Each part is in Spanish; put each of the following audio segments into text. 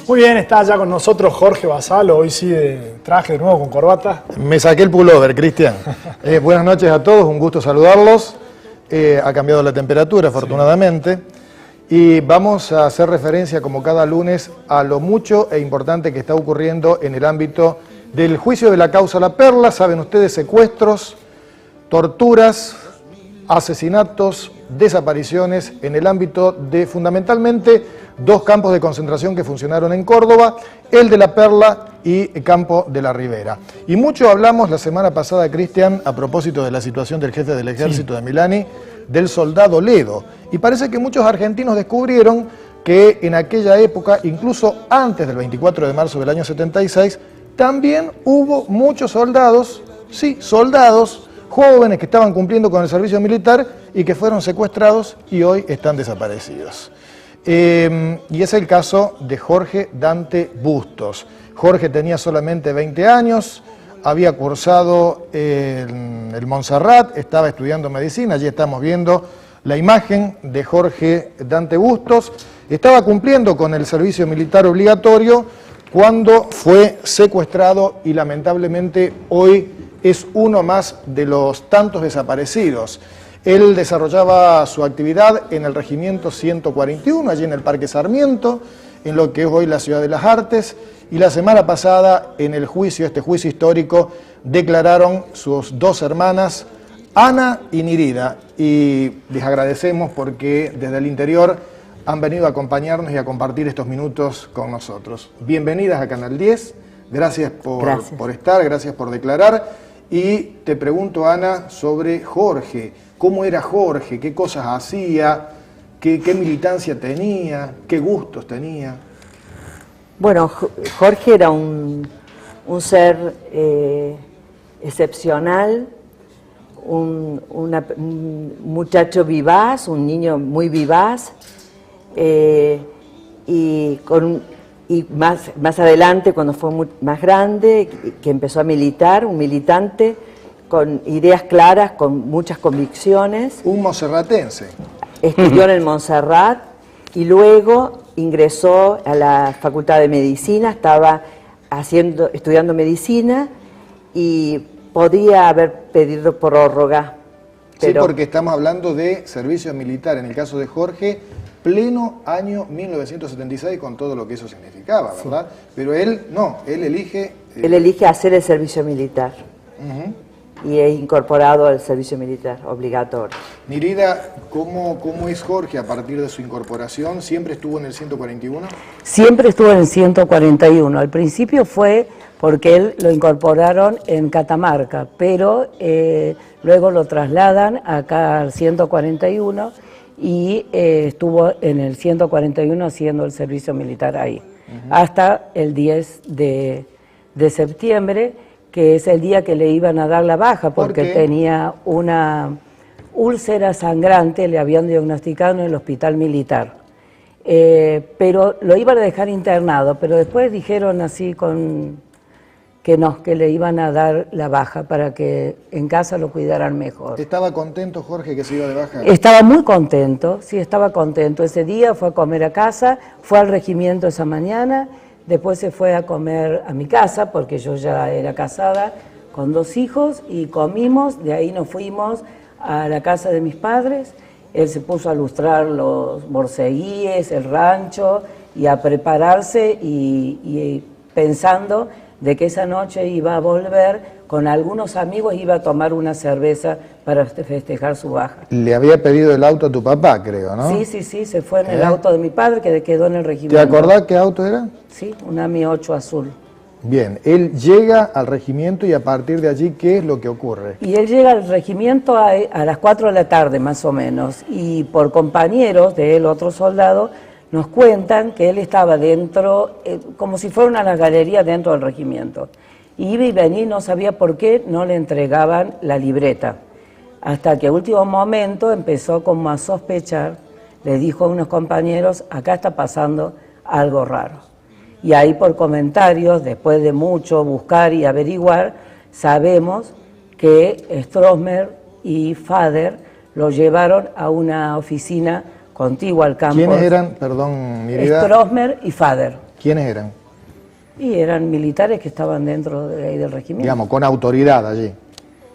Muy bien, está ya con nosotros Jorge Basalo, hoy sí de traje de nuevo con corbata. Me saqué el pullover, Cristian. Buenas noches a todos, un gusto saludarlos. Ha cambiado la temperatura, afortunadamente. Y vamos a hacer referencia, como cada lunes, a lo mucho e importante que está ocurriendo en el ámbito del juicio de la causa La Perla. Saben ustedes, secuestros, torturas, asesinatos, desapariciones en el ámbito de fundamentalmente dos campos de concentración que funcionaron en Córdoba, el de La Perla y el campo de la Ribera. Y mucho hablamos la semana pasada, Cristian, a propósito de la situación del jefe del ejército de Milani, del soldado Ledo. Y parece que muchos argentinos descubrieron que en aquella época, incluso antes del 24 de marzo del año 76, también hubo muchos soldados, sí, soldados, jóvenes que estaban cumpliendo con el servicio militar y que fueron secuestrados y hoy están desaparecidos. Y es el caso de Jorge Dante Bustos. Jorge tenía solamente 20 años, había cursado el Montserrat, estaba estudiando medicina, allí estamos viendo la imagen de Jorge Dante Bustos, estaba cumpliendo con el servicio militar obligatorio cuando fue secuestrado y lamentablemente hoy es uno más de los tantos desaparecidos. Él desarrollaba su actividad en el Regimiento 141, allí en el Parque Sarmiento, en lo que es hoy la Ciudad de las Artes, y la semana pasada en el juicio, este juicio histórico, declararon sus dos hermanas, Ana y Nirida, y les agradecemos porque desde el interior han venido a acompañarnos y a compartir estos minutos con nosotros. Bienvenidas a Canal 10, gracias por estar, gracias por declarar. Y te pregunto, Ana, sobre Jorge. ¿Cómo era Jorge? ¿Qué cosas hacía? ¿Qué militancia tenía? ¿Qué gustos tenía? Bueno, Jorge era un ser excepcional, un muchacho vivaz, un niño muy vivaz, y más adelante, cuando fue más grande, que empezó a militar, un militante con ideas claras, con muchas convicciones. Un monserratense. Estudió en el Montserrat y luego ingresó a la Facultad de Medicina, estaba estudiando medicina y podía haber pedido prórroga. Pero... Sí, porque estamos hablando de servicio militar, en el caso de Jorge, pleno año 1976, con todo lo que eso significaba, ¿verdad? Sí. Pero él no, él elige... Él elige hacer el servicio militar. Y es incorporado al servicio militar obligatorio. Nirida, ¿cómo es Jorge a partir de su incorporación? ¿Siempre estuvo en el 141? Siempre estuvo en el 141. Al principio fue porque él lo incorporaron en Catamarca, pero luego lo trasladan acá al 141 y estuvo en el 141 haciendo el servicio militar ahí, hasta el 10 de septiembre, que es el día que le iban a dar la baja, porque tenía una úlcera sangrante, le habían diagnosticado en el hospital militar. Pero lo iban a dejar internado, pero después dijeron así que no, que le iban a dar la baja para que en casa lo cuidaran mejor. ¿Estaba contento Jorge que se iba de baja? Estaba muy contento, sí, estaba contento. Ese día fue a comer a casa, fue al regimiento esa mañana, después se fue a comer a mi casa, porque yo ya era casada con 2 hijos, y comimos, de ahí nos fuimos a la casa de mis padres. Él se puso a lustrar los borceguíes, el rancho, y a prepararse, y pensando de que esa noche iba a volver con algunos amigos, iba a tomar una cerveza para festejar su baja. Le había pedido el auto a tu papá, creo, ¿no? Sí, se fue en el auto de mi padre, que quedó en el regimiento. ¿Te acordás qué auto era? Sí, un AMI 8 azul. Bien, él llega al regimiento y a partir de allí, ¿qué es lo que ocurre? Y él llega al regimiento a las 4 de la tarde, más o menos, y por compañeros de él, otros soldados, nos cuentan que él estaba dentro, como si fuera una galería dentro del regimiento. Iba y venía y no sabía por qué no le entregaban la libreta. Hasta que a último momento empezó como a sospechar, le dijo a unos compañeros, acá está pasando algo raro. Y ahí por comentarios, después de mucho buscar y averiguar, sabemos que Stroessner y Fader lo llevaron a una oficina contigua al campo. ¿Quiénes eran? Perdón, Nirida. Stroessner y Fader. ¿Quiénes eran? Y eran militares que estaban dentro de ahí del regimiento. Digamos, con autoridad allí.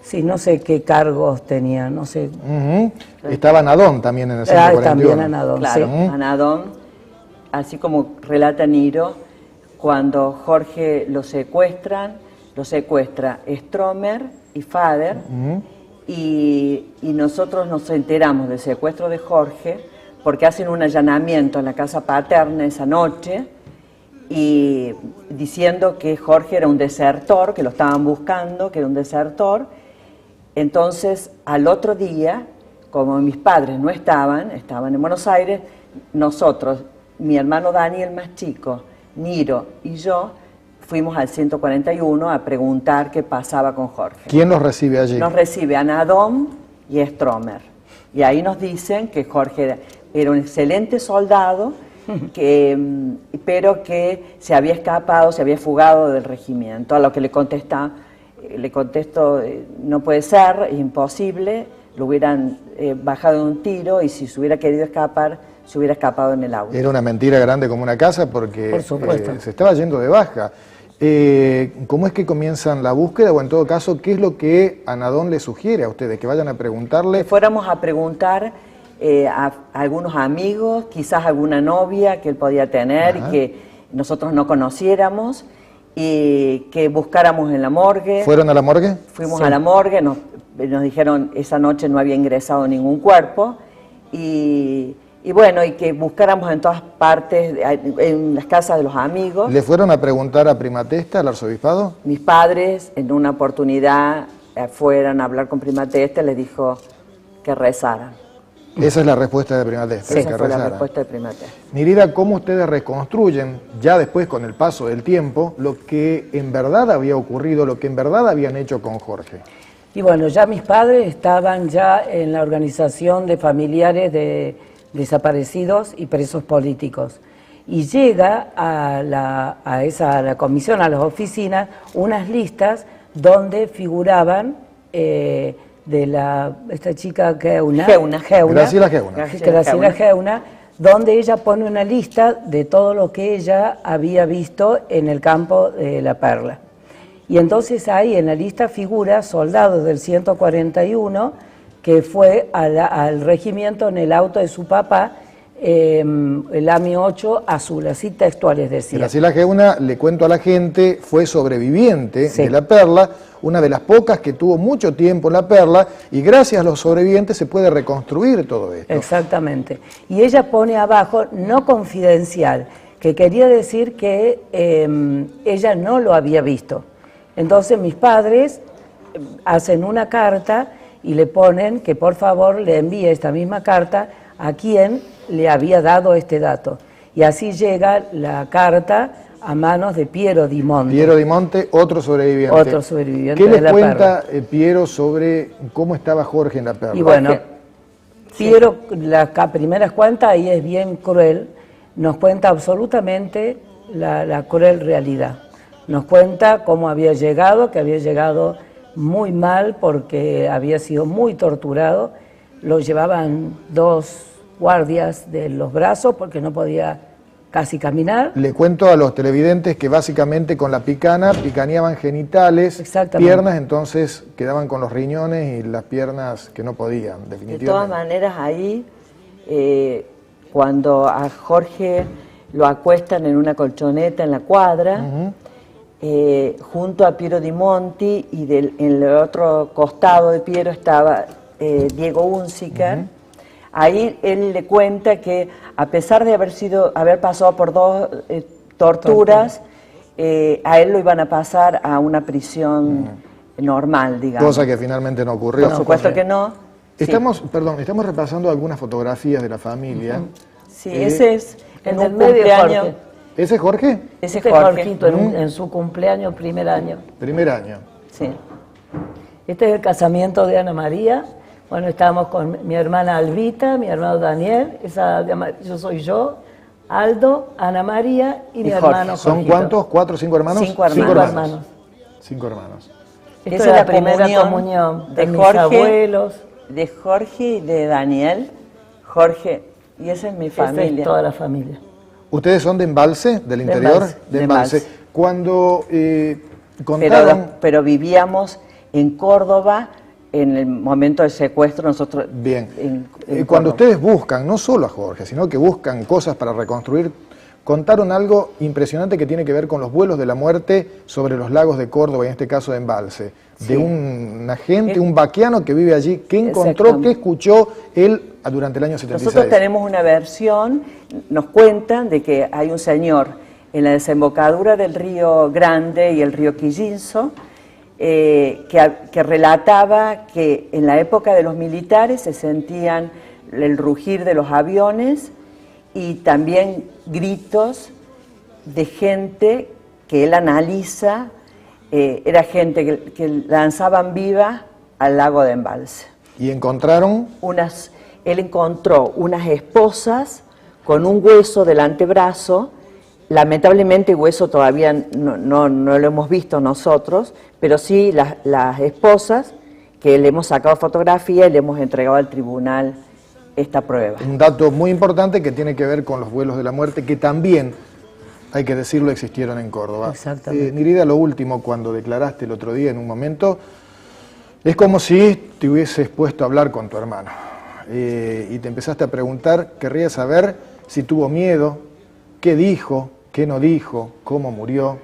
Sí, no sé qué cargos tenían, no sé. Estaba Anadón también en el 141. También Anadón, Claro, sí. Anadón, así como relata Niro, cuando Jorge lo secuestra Stromer y Fader, y nosotros nos enteramos del secuestro de Jorge porque hacen un allanamiento en la casa paterna esa noche, y diciendo que Jorge era un desertor, que lo estaban buscando, que era un desertor. Entonces, al otro día, como mis padres no estaban en Buenos Aires, nosotros, mi hermano Daniel más chico, Niro y yo, fuimos al 141 a preguntar qué pasaba con Jorge. ¿Quién los recibe allí? Nos recibe Anadón y Stromer. Y ahí nos dicen que Jorge era un excelente soldado, pero que se había escapado, se había fugado del regimiento. A lo que le contesto, no puede ser, es imposible, lo hubieran bajado de un tiro, y si se hubiera querido escapar, se hubiera escapado en el auto. Era una mentira grande como una casa porque Por supuesto. se estaba yendo de baja. ¿Cómo es que comienzan la búsqueda, o en todo caso, qué es lo que Anadón le sugiere a ustedes? Que vayan a preguntarle. Que fuéramos a preguntar a algunos amigos, quizás alguna novia que él podía tener, Ajá. y que nosotros no conociéramos, y que buscáramos en la morgue. ¿Fueron a la morgue? Fuimos a la morgue, nos dijeron esa noche no había ingresado ningún cuerpo, y bueno, y que buscáramos en todas partes, en las casas de los amigos. ¿Le fueron a preguntar a Primatesta, al arzobispado? Mis padres, en una oportunidad, fueron a hablar con Primatesta, les dijo que rezaran. Esa es la respuesta de Primatesta. Esa que fue la rezaran. respuesta de Primatesta. Nirida, ¿cómo ustedes reconstruyen, ya después con el paso del tiempo, lo que en verdad había ocurrido, lo que en verdad habían hecho con Jorge? Y bueno, ya mis padres estaban ya en la organización de familiares de desaparecidos y presos políticos. Y llega a la comisión, a las oficinas, unas listas donde figuraban esta chica Graciela Geuna, donde ella pone una lista de todo lo que ella había visto en el campo de La Perla. Y entonces ahí en la lista figura soldados del 141 que fue al regimiento en el auto de su papá, el AMI 8 azul, así textuales decía. Graciela Geuna, le cuento a la gente, fue sobreviviente Sí. de La Perla, una de las pocas que tuvo mucho tiempo en La Perla, y gracias a los sobrevivientes se puede reconstruir todo esto. Exactamente. Y ella pone abajo no confidencial, que quería decir que ella no lo había visto. Entonces mis padres hacen una carta y le ponen que por favor le envíe esta misma carta a quien le había dado este dato. Y así llega la carta a manos de Piero Di Monte. Piero Di Monte, otro sobreviviente. Otro sobreviviente ¿Qué de les La cuenta Piero sobre cómo estaba Jorge en La Perla? Y bueno, Piero, las primeras cuentas, ahí es bien cruel, nos cuenta absolutamente la cruel realidad. Nos cuenta cómo había llegado, que había llegado muy mal porque había sido muy torturado. Lo llevaban 2 guardias de los brazos porque no podía casi caminar. Le cuento a los televidentes que básicamente con la picana picaneaban genitales, Exactamente. piernas, entonces quedaban con los riñones y las piernas que no podían, De definitivamente. todas maneras, ahí, cuando a Jorge lo acuestan en una colchoneta en la cuadra, junto a Piero Di Monti, y en el otro costado de Piero estaba Diego Unziker. Ahí él le cuenta que a pesar de haber pasado por 2 torturas, a él lo iban a pasar a una prisión normal, digamos. Cosa que finalmente no ocurrió. Por supuesto que no. Estamos repasando algunas fotografías de la familia. Sí, ese es En en el un medio cumpleaños. Jorge. ¿Ese es Jorge? Ese Este es es Jorge. Jorgito en su cumpleaños, primer año. Primer año. Sí. Este es el casamiento de Ana María. Bueno, estábamos con mi hermana Albita, mi hermano Daniel, yo soy yo, Aldo, Ana María y mi Jorge. hermano ¿Son Jorgito. cuántos? ¿4 o 5 hermanos? 5 hermanos. 5 Cinco hermanos. hermanos. 5 hermanos. Esta Esa es la primera comunión de mis Jorge, abuelos. de Jorge y de Daniel. Jorge, y esa es mi Esta familia. es toda la familia. ¿Ustedes son de Embalse, del interior? Embalse, De de Embalse. Embalse. Cuando contaron... Pero vivíamos en Córdoba en el momento del secuestro nosotros. Bien. En Cuando Córdoba. ustedes buscan, no solo a Jorge, sino que buscan cosas para reconstruir, contaron algo impresionante que tiene que ver con los vuelos de la muerte sobre los lagos de Córdoba, en este caso de Embalse. Sí. De un agente, un vaquiano que vive allí, que encontró, Exactamente. que escuchó él durante el año 76. Nosotros tenemos una versión, nos cuentan de que hay un señor en la desembocadura del río Grande y el río Quillinzo, que relataba que en la época de los militares se sentían el rugir de los aviones y también gritos de gente que él analiza, era gente que lanzaban viva al lago de Embalse. Y encontraron... Él encontró unas esposas con un hueso del antebrazo. Lamentablemente el hueso todavía no lo hemos visto nosotros, pero sí las esposas que le hemos sacado fotografía y le hemos entregado al tribunal esta prueba. Un dato muy importante que tiene que ver con los vuelos de la muerte, que también, hay que decirlo, existieron en Córdoba. Exactamente. Nirida, lo último, cuando declaraste el otro día en un momento, es como si te hubieses puesto a hablar con tu hermano. Y te empezaste a preguntar, querría saber si tuvo miedo, qué dijo, qué no dijo, cómo murió.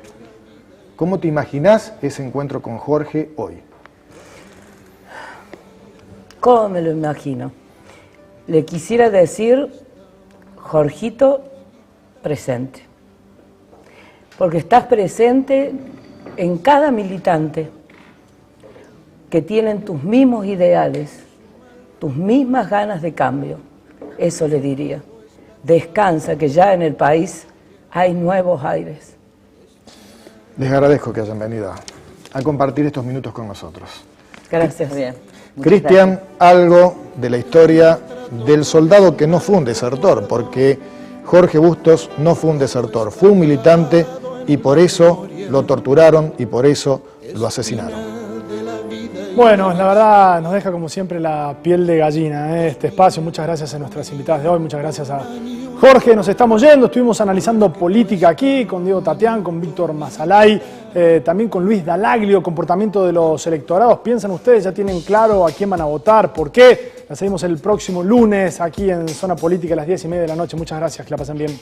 ¿Cómo te imaginás ese encuentro con Jorge hoy? ¿Cómo me lo imagino? Le quisiera decir, Jorgito, presente. Porque estás presente en cada militante que tienen tus mismos ideales, tus mismas ganas de cambio. Eso le diría. Descansa, que ya en el país hay nuevos aires. Les agradezco que hayan venido a compartir estos minutos con nosotros. Gracias. Bien. Muchas Cristian, gracias. algo de la historia del soldado que no fue un desertor, porque Jorge Bustos no fue un desertor, fue un militante y por eso lo torturaron y por eso lo asesinaron. Bueno, la verdad nos deja como siempre la piel de gallina este espacio. Muchas gracias a nuestras invitadas de hoy, muchas gracias a Jorge. Nos estamos yendo, estuvimos analizando política aquí con Diego Tatián, con Víctor Mazalay, también con Luis Dalaglio, comportamiento de los electorados. ¿Piensan ustedes, ya tienen claro a quién van a votar? ¿Por qué? La seguimos el próximo lunes aquí en Zona Política a las 10:30 de la noche. Muchas gracias, que la pasen bien.